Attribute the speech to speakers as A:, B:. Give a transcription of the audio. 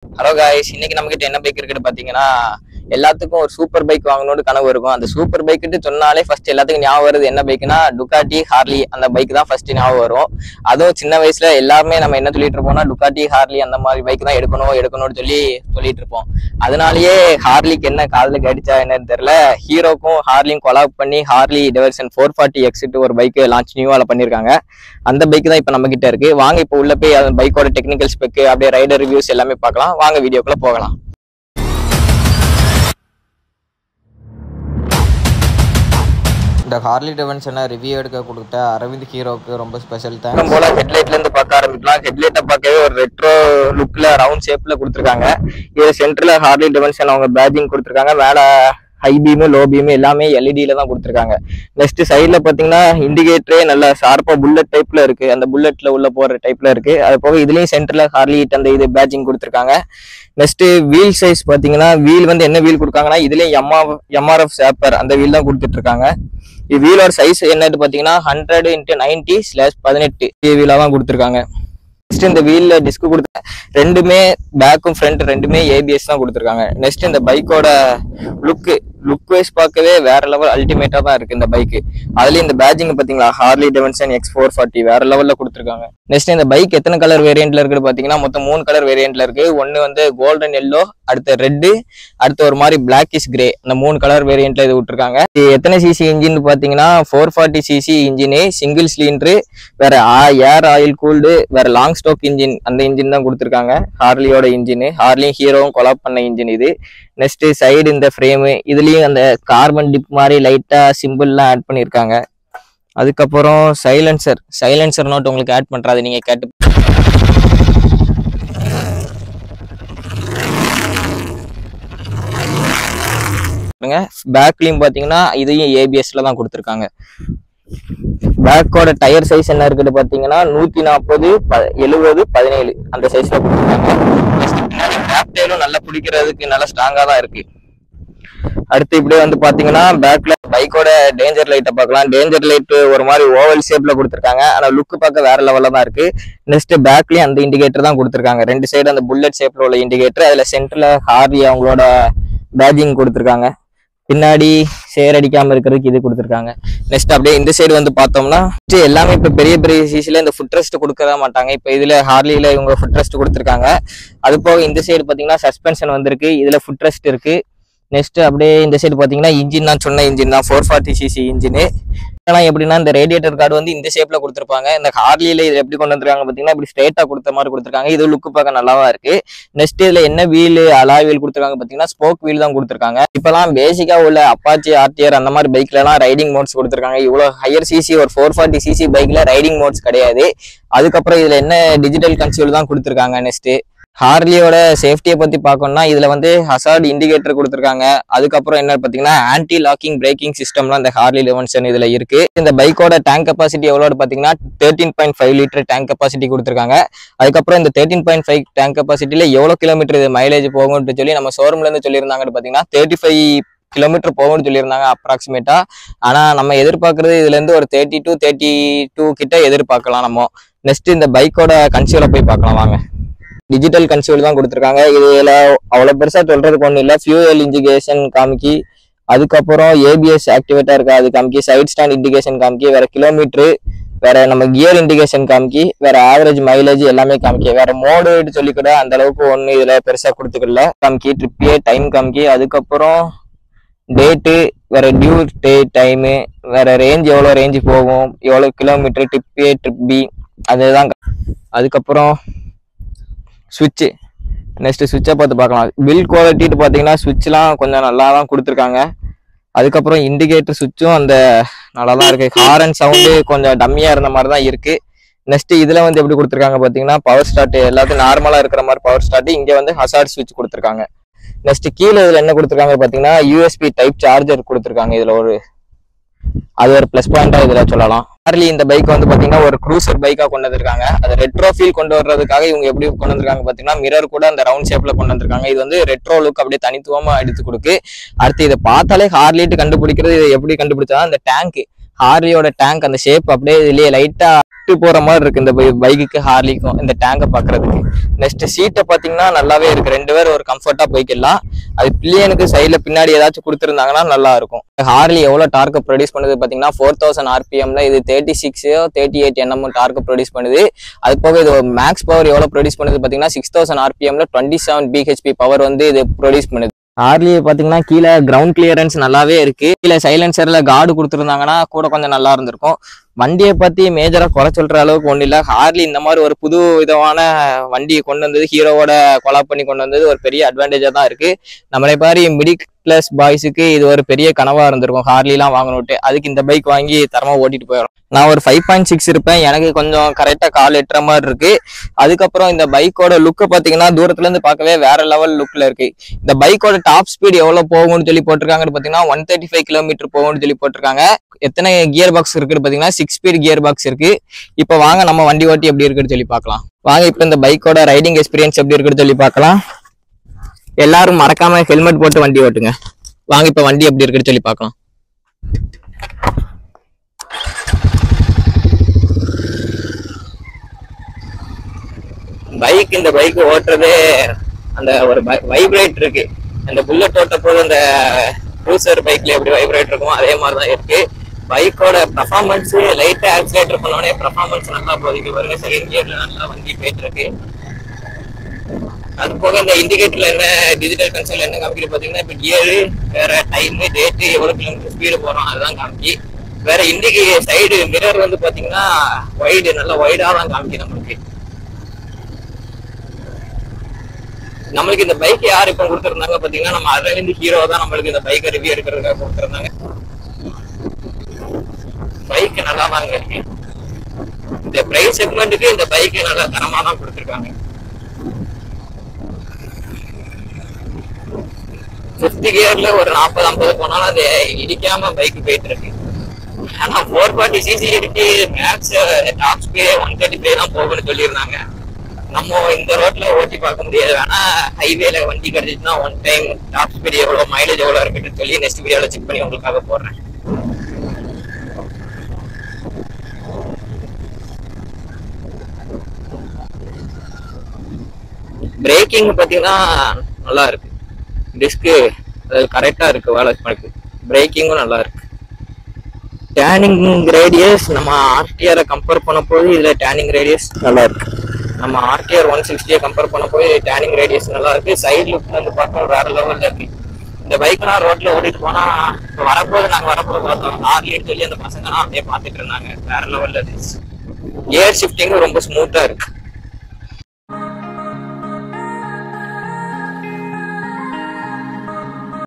A: Hello guys, இன்னைக்கு நம்மகிட்ட என்ன பைக் இருக்குன்னு பாத்தீங்கன்னா, எல்லாத்துக்கும் ஒரு சூப்பர் பைக் வாங்கணும்னு கனவு இருக்கும். அந்த சூப்பர் பைக்கிட்டு சொன்னாலே ஃபர்ஸ்ட் எல்லாத்துக்கும் ஞாபகம் வருது என்ன பைக்னா டுகாட்டி, ஹார்லி. அந்த பைக் தான் ஃபர்ஸ்ட் ஞாபகம் வரும். அதுவும் சின்ன வயசுல எல்லாருமே நம்ம என்ன சொல்லிட்டு இருப்போம்னா, டுகாட்டி, ஹார்லி அந்த மாதிரி பைக் தான் எடுக்கணும்னு சொல்லிட்டு இருப்போம். அதனாலயே ஹார்லிக்கு என்ன காதுல கடிச்சா என்னன்னு தெரியல, ஹீரோக்கும் ஹார்லியும் கொலாப் பண்ணி ஹார்லி டெவர்சன் 440X ஒரு பைக் லான்ச் நியூவால பண்ணிருக்காங்க. அந்த பைக் தான் இப்ப நம்ம கிட்ட இருக்கு. வாங்க இப்ப உள்ள போய் அந்த பைக்கோட டெக்னிக்கல் ஸ்பெக், அப்படியே ரைடர் ரிவ்யூஸ் எல்லாமே பார்க்கலாம். வாங்க வீடியோக்குள்ள போகலாம். இந்த ஹார்லி டெவன்சனை ரிவ்யூ எடுக்க கொடுத்த அரவிந்த் ஹீரோக்கு ரொம்ப ஸ்பெஷல் தேங்க்ஸ். போல ஹெட்லைட்ல இருந்து பார்க்க ஆரம்பிக்கலாம். ஹெட்லைட்டை பார்க்கவே ஒரு ரெட்ரோ லுக்ல ரவுண்ட் ஷேப்ல கொடுத்துருக்காங்க. இது சென்டர்ல ஹார்லி டெவன்சன் அவங்க பேட்ஜிங் கொடுத்துருக்காங்க. மேல ஹை பீமு, லோ பீமு எல்லாமே எல்இடியில தான் கொடுத்துருக்காங்க. நெக்ஸ்ட் சைட்ல பாத்தீங்கன்னா இண்டிகேட்டரே நல்லா ஷார்ப்பா புல்லட் டைப்ல இருக்கு. அந்த புல்லட்ல உள்ள போற டைப்ல இருக்கு. அது போக இதுலயும் சென்டர்ல ஹார்லி அந்த இது பேட்ஜிங் கொடுத்துருக்காங்க. நெக்ஸ்ட் வீல் சைஸ் பாத்தீங்கன்னா, வீல் வந்து என்ன வீல் கொடுக்காங்கன்னா, இதுலயும் எம்ஆர்எஃப் சேப்பர் அந்த வீல் தான் கொடுத்துட்டு இருக்காங்க. வீலோட சைஸ் என்னன்னு பாத்தீங்கன்னா 100x90/18 வீலா தான் கொடுத்துருக்காங்க. நெக்ஸ்ட் இந்த வீல்ல டிஸ்க் கொடுத்த ரெண்டுமே பேக்கும் ஃப்ரண்ட் ரெண்டுமே ஏபிஎஸ் தான் கொடுத்துருக்காங்க. நெக்ஸ்ட் இந்த பைக்கோட லுக் வைஸ் பார்க்கவே வேற லெவல் அல்டிமேட்டா தான் இருக்கு இந்த பைக். அதுலயும் இந்த பேட்ஜிங் பாத்தீங்களா, ஹார்லி டெவன்சன் X440 வேற லெவல்ல கொடுத்துருக்காங்க. நெக்ஸ்ட் இந்த பைக் எத்தனை கலர் வேரியன்ட்ல இருக்குன்னு பாத்தீங்கன்னா, மொத்தம் 3 கலர் வேரியன்ட்ல இருக்கு. ஒன்னு வந்து கோல்டன் எல்லோ, அடுத்த ரெட், அடுத்து ஒரு மாதிரி பிளாக்கிஷ் கிரே. அந்த 3 கலர் வேரியன்ட்ல இது விட்டுருக்காங்க. எத்தனை சிசி இன்ஜின் பாத்தீங்கன்னா 440cc இன்ஜினு, சிங்கிள் சிலிண்டரு, வேற ஏர் ஆயில் கூல்டு, வேற லாங் ஸ்டோக் இன்ஜின். அந்த இன்ஜின் தான் கொடுத்துருக்காங்க. ஹார்லியோட இன்ஜின், ஹார்லியும் ஹீரோவும் கொலாப் பண்ண இன்ஜின் இது. நெக்ஸ்ட் சைடு இந்த ஃப்ரேமு, இதுலயும் அந்த கார்பன் டிப் மாதிரி லைட்டா சிம்பிள்லாம் ஆட் பண்ணியிருக்காங்க. அதுக்கப்புறம் சைலன்சர் நோட் உங்களுக்கு ஆட் பண்றாது, நீங்க கேட்டு பேக்லயும் பாத்தீங்கன்னா இதையும் ஏபிஎஸ்ல தான் கொடுத்துருக்காங்க. பேக்கோட டயர் சைஸ் என்ன இருக்குன்னு பாத்தீங்கன்னா 140, 70, 17 அந்த சைஸ்ல கொடுத்துருக்காங்க. பேக் டயரும் நல்லா பிடிக்கிறதுக்கு நல்லா ஸ்ட்ராங்கா தான் இருக்கு. அடுத்து இப்படியே வந்து பாத்தீங்கன்னா பேக்ல பைக்கோட டேஞ்சர் லைட்டை பார்க்கலாம். டேஞ்சர் லைட் ஒரு மாதிரி ஓவல் ஷேப்ல கொடுத்துருக்காங்க. ஆனா லுக் பார்க்க வேற லெவல்ல தான் இருக்கு. நெக்ஸ்ட் பேக்லயும் அந்த இண்டிகேட்டர் தான் கொடுத்துருக்காங்க. ரெண்டு சைடு அந்த புல்லட் ஷேப்ல உள்ள இண்டிகேட்டர், அதுல சென்டர்ல ஹார்லி அவங்களோட பேட்ஜிங் கொடுத்துருக்காங்க. பின்னாடி சேர் அடிக்காம இருக்கிறதுக்கு இது கொடுத்துருக்காங்க. நெக்ஸ்ட் அப்படியே இந்த சைடு வந்து பார்த்தோம்னா எல்லாமே இப்ப பெரிய பெரிய சிசில இந்த ஃபுட் ரெஸ்ட் கொடுக்கவே மாட்டாங்க. இப்ப இதுல ஹார்லியில இவங்க ஃபுட் ரெஸ்ட் கொடுத்துருக்காங்க. அது போக இந்த சைடு பாத்தீங்கன்னா சஸ்பென்ஷன் வந்திருக்கு, இதுல ஃபுட் ரெஸ்ட் இருக்கு. நெக்ஸ்ட் அப்படியே இந்த சைடு பாத்தீங்கன்னா இன்ஜின் தான், சொன்ன இன்ஜின் தான் 440cc இன்ஜின். எப்படின்னா இந்த ரேடியேட்டர் கார்டு வந்து இந்த ஷேப்ல கொடுத்துருப்பாங்க. இந்த ஹார்லியில இது எப்படி கொண்டு வந்திருக்காங்க பாத்தீங்கன்னா, இப்படி ஸ்ட்ரெயிட்டா கொடுத்த மாதிரி கொடுத்துருக்காங்க. இது லுக் பார்க்க நல்லாவா இருக்கு. நெக்ஸ்ட் இதுல என்ன வீல், அலாய் வீல் கொடுத்துருக்காங்க பாத்தீங்கன்னா, ஸ்போக் வீல் தான் கொடுத்துருக்காங்க. இப்பெல்லாம் பேசிக்கா உள்ள அப்பாச்சி, ஆர்டிஆர் அந்த மாதிரி பைக்ல எல்லாம் ரைடிங் மோட்ஸ் கொடுத்துருக்காங்க. இவ்வளவு ஹையர் சிசி ஒரு 440cc பைக்ல ரைடிங் மோட்ஸ் கிடையாது. அதுக்கப்புறம் இதுல என்ன டிஜிட்டல் கன்சோல் தான் கொடுத்துருக்காங்க. நெக்ஸ்ட் ஹார்லியோட சேஃப்டியை பத்தி பார்க்கணும்னா, இதுல வந்து ஹசார்ட் இண்டிகேட்டர் கொடுத்துருக்காங்க. அதுக்கப்புறம் என்ன பாத்தீங்கன்னா ஆன்டி லாக்கிங் பிரேக்கிங் சிஸ்டம்லாம் இந்த ஹார்லி டெவன்சன் இதுல இருக்கு. இந்த பைக்கோட டேங்க் கெப்பாசிட்டி எவ்வளவு பாத்தீங்கன்னா 13.5 லிட்டர் டேங்க் கெப்பாசிட்டி கொடுத்துருக்காங்க. அதுக்கப்புறம் இந்த 13.5 டேங்க் கெப்பாசிட்டியில எவ்வளவு கிலோமீட்டர் இது மைலேஜ் போகும்னு சொல்லி நம்ம ஷோரூம்ல இருந்து சொல்லியிருந்தாங்கன்னு பாத்தீங்கன்னா 35 கிலோமீட்டர் போகும்னு சொல்லியிருந்தாங்க அப்ராக்சிமேட்டா. ஆனா நம்ம எதிர்பார்க்கறது இதுல இருந்து ஒரு 32 கிட்ட எதிர்பார்க்கலாம் நம்ம. நெக்ஸ்ட் இந்த பைக்கோட கன்சோலை போய் பார்க்கலாம் வாங்க. டிஜிட்டல் கன்சோல் தான் கொடுத்துருக்காங்க. இதுல அவ்வளவு பெருசா சொல்றதுக்கு ஒண்ணு இல்ல. ஃபியூயல் இண்டிகேஷன் காமிக்கி, அதுக்கப்புறம் ஏபிஎஸ் ஆக்டிவேட்டா இருக்கா அது காமிக்கி, சைட் ஸ்டாண்ட் இண்டிகேஷன் காமிக்கி, வேற கிலோமீட்டரு, வேற நம்ம கியர் இண்டிகேஷன் காமிக்கி, வேற ஆவரேஜ் மைலேஜ் எல்லாமே காமிக்கி. வேற மோடு சொல்லி கூட அந்த அளவுக்கு ஒண்ணு இதுல பெருசா கொடுத்துக்கல. காமிக்கி ட்ரிப் டைம் காமிக்கி, அதுக்கப்புறம் டேட்டு, வேற டியூ டைமு, வேற ரேஞ்ச் எவ்வளவு ரேஞ்ச் போகும், எவ்வளவு kilometre, trip A trip B அதுதான். அதுக்கப்புறம் சுவிட்சு, நெக்ஸ்ட் சுவிட்சை பார்த்து பார்க்கலாம். பில் குவாலிட்டி பார்த்தீங்கன்னா சுவிட்ச்லாம் கொஞ்சம் நல்லா தான் கொடுத்துருக்காங்க. அதுக்கப்புறம் இண்டிகேட்டர் சுவிட்சும் அந்த நல்லா தான் இருக்கு. ஹாரன் சவுண்டு கொஞ்சம் டம்மியா இருந்த மாதிரி தான் இருக்கு. நெக்ஸ்ட் இதுல வந்து எப்படி கொடுத்துருக்காங்க பார்த்தீங்கன்னா பவர் ஸ்டார்ட் எல்லாத்தையும் நார்மலா இருக்கிற மாதிரி பவர் ஸ்டார்ட். இங்க வந்து ஹசார்ட் சுவிட்ச் கொடுத்துருக்காங்க. நெக்ஸ்ட் கீழே இதுல என்ன கொடுத்துருக்காங்க பார்த்தீங்கன்னா யூஎஸ்பி டைப் சார்ஜர் கொடுத்துருக்காங்க. இதுல அது ஒரு பிளஸ் பாயிண்டா இதுல சொல்லலாம். ஹார்லி இந்த பைக் வந்து பாத்தீங்கன்னா ஒரு க்ரூசர் பைக்கா கொண்டு வந்திருக்காங்க. அது ரெட்ரோ ஃபீல் கொண்டு வர்றதுக்காக இவங்க எப்படி கொண்டு வந்திருக்காங்க பாத்தீங்கன்னா மிரர் கூட அந்த ரவுண்ட் ஷேப்ல கொண்டு வந்திருக்காங்க. இது வந்து ரெட்ரோ லுக் அப்படியே தனித்துவமா எடுத்து கொடுக்கு. அடுத்து இதை பார்த்தாலே ஹார்லிட்டு கண்டுபிடிக்கிறது, இதை எப்படி கண்டுபிடிச்சா அந்த டேங்க் ஹார்லியோட டேங்க் அந்த ஷேப் அப்படியே இதுலயே லைட்டா போற மாதிரி இருக்கு இந்த பைக்குக்கு ஹார்லிக்கும் இந்த டேங்கை பாக்குறதுக்கு. நெக்ஸ்ட் சீட்டை பாத்தீங்கன்னா நல்லாவே இருக்கு, 2 பேர் ஒரு கம்ஃபர்ட்டா போய்க்கலாம். அது பில்லியனுக்கு சைட்ல பின்னாடி ஏதாச்சும் கொடுத்துருந்தாங்கன்னா நல்லா இருக்கும். ஹார்லி எவ்வளவு டார்க் ப்ரொடியூஸ் பண்ணுது பாத்தீங்கன்னா 4000 RPMல இது 36 38 Nm டார்க் ப்ரொடியூஸ் பண்ணுது. அது போக இது மேக்ஸ் பவர் எவ்வளவு ப்ரொடியூஸ் பண்ணுது பாத்தீங்கன்னா 6000 RPMல 27 bhp பவர் வந்து இது ப்ரொடியூஸ் பண்ணுது. ஹார்லி பாத்தீங்கன்னா கீழே கிரவுண்ட் கிளியரன்ஸ் நல்லாவே இருக்கு. கீழே சைலன்சர்ல கார்டு கொடுத்துருந்தாங்கன்னா கூட கொஞ்சம் நல்லா இருந்திருக்கும். வண்டியை பத்தி மேஜரா குறை சொல்ற அளவுக்கு ஒண்ணு இல்ல. ஹார்லி இந்த மாதிரி ஒரு புது விதமான வண்டியை கொண்டு வந்தது, ஹீரோவோட கொலாப் பண்ணி கொண்டு வந்தது ஒரு பெரிய அட்வான்டேஜா தான் இருக்கு. நம்மளை மாதிரி மிடில் கிளாஸ் பாய்ஸுக்கு இது ஒரு பெரிய கனவா இருந்திருக்கும் ஹார்லி எல்லாம் வாங்கணுட்டு. அதுக்கு இந்த பைக் வாங்கி தரமா ஓட்டிட்டு போயிடும். நான் ஒரு 5.6 இருப்பேன், எனக்கு கொஞ்சம் கரெக்டா கால் எட்டுற மாதிரி இருக்கு. அதுக்கப்புறம் இந்த பைக்கோட லுக்கை பாத்தீங்கன்னா தூரத்துல இருந்து பார்க்கவே வேற லெவல் லுக்ல இருக்கு. இந்த பைக்கோட டாப் ஸ்பீட் எவ்வளவு போகும்னு சொல்லி போட்டிருக்காங்கன்னு பாத்தீங்கன்னா 135 km போகும்னு சொல்லி போட்டிருக்காங்க. எத்தனை கியர் பாக்ஸ் இருக்குன்னு பாத்தீங்கன்னா 6 ஸ்பீட் கியர் பாக்ஸ் இருக்கு. இப்ப வாங்க நம்ம வண்டி ஓட்டி எப்படி இருக்குன்னு சொல்லி பார்க்கலாம். வாங்க இப்ப இந்த பைக்கோட ரைடிங் எக்ஸ்பீரியன்ஸ் எப்படி இருக்குன்னு சொல்லி பார்க்கலாம். எல்லாரும் மறக்காம ஹெல்மெட் போட்டு வண்டி ஓட்டுங்க. வாங்க இப்ப வண்டி எப்படி இருக்குன்னு சொல்லி பார்க்கலாம். பைக் இந்த பைக் ஓட்டுறதே அந்த ஒரு வைப்ரேட் இருக்கு. அந்த புல்லட் ஓட்ட போது அந்த க்ரூசர் பைக்ல எப்படி வைப்ரேட் இருக்கும் அதே மாதிரிதான் இருக்கு. பைக்கோட பர்ஃபார்மன்ஸ் லைட்டா ஆக்சிலேட்டர் பண்ணோடனே பர்ஃபார்மன்ஸ் நல்லா போதிக்கு வருங்க. செகண்ட் கியர்ல நல்லா வண்டி போயிட்டு இருக்கு. அது போக இந்த இண்டிகேட்டர்ல என்ன டிஜிட்டல் கன்சோல் என்ன காமிக்கிட்டு பாத்தீங்கன்னா இப்ப கியரு வேற டைம் டேட்டு எவ்வளவு கிலோமீட்டர் ஸ்பீடு போறோம் அதுதான் காமிக்கி. வேற இண்டிகேட்டர் சைடு மிரர் வந்து பாத்தீங்கன்னா வைடு நல்லா வைடா தான் காமிக்கி. நம்மளுக்கு இந்த பைக் யார் இப்ப கொடுத்துருந்தாங்க பாத்தீங்கன்னா நம்ம அரவிந்த் ஹீரோ தான் நம்மளுக்கு இந்த பைக்கை ரிவ்யூ எடுக்கிறதுக்காக கொடுத்துருந்தாங்க. பைக் நல்லா தாங்க இருக்கு. இந்த பிரைஸ் செக்மெண்ட்டுக்கு இந்த பைக் நல்லா தரமா தான் கொடுத்துருக்காங்க. 5th கியர்ல ஒரு 40-50 போனாலும் அது இடிக்காம பைக் போயிட்டு இருக்கு. ஆனா 440cc இருக்கு. மேக்ஸ் டாப் ஸ்பீட் 135 தான் போகும்னு சொல்லியிருந்தாங்க. நம்ம இந்த ரோட்ல ஓட்டி பார்க்க முடியாது. ஆனா ஹைவேல வண்டி கிடைச்சிச்சுன்னா ஒன் டைம் டாப் ஸ்பீட் எவ்வளவு மைலேஜ் எவ்வளவு இருக்குன்னு சொல்லி நெக்ஸ்ட் வீடியோல செக் பண்ணி உங்களுக்காக போடுறேன். பிரேக்கிங் பாத்தீங்கன்னா நல்லா இருக்கு. டிஸ்க்கு கரெக்டா இருக்கு, வேலை இருக்கு. பிரேக்கிங்கும் நல்லா இருக்கு. டேர்னிங் ரேடியஸ் நம்ம ஆர்டிஆரை கம்பேர் பண்ண போது இதுல டேர்னிங் ரேடியஸ் நல்லா இருக்கு. நம்ம ஆர்டிஆர் 160 கம்பேர் பண்ண போய் டேர்னிங் ரேடியஸ் நல்லா இருக்கு. சைடு லுக் வந்து பார்த்தா வேற லெவல்ல இருக்கு. இந்த பைக்லாம் ரோட்ல ஓட்டிட்டு போனா நாங்க வரப்போது பார்த்தோம் ஹார்லின்னு சொல்லி அந்த பசங்க அப்படியே பார்த்துட்டு இருந்தாங்க. வேற லெவல்ல இருந்துச்சு. கியர் ஷிஃப்டிங்கும் ரொம்ப ஸ்மூத்தா இருக்கு.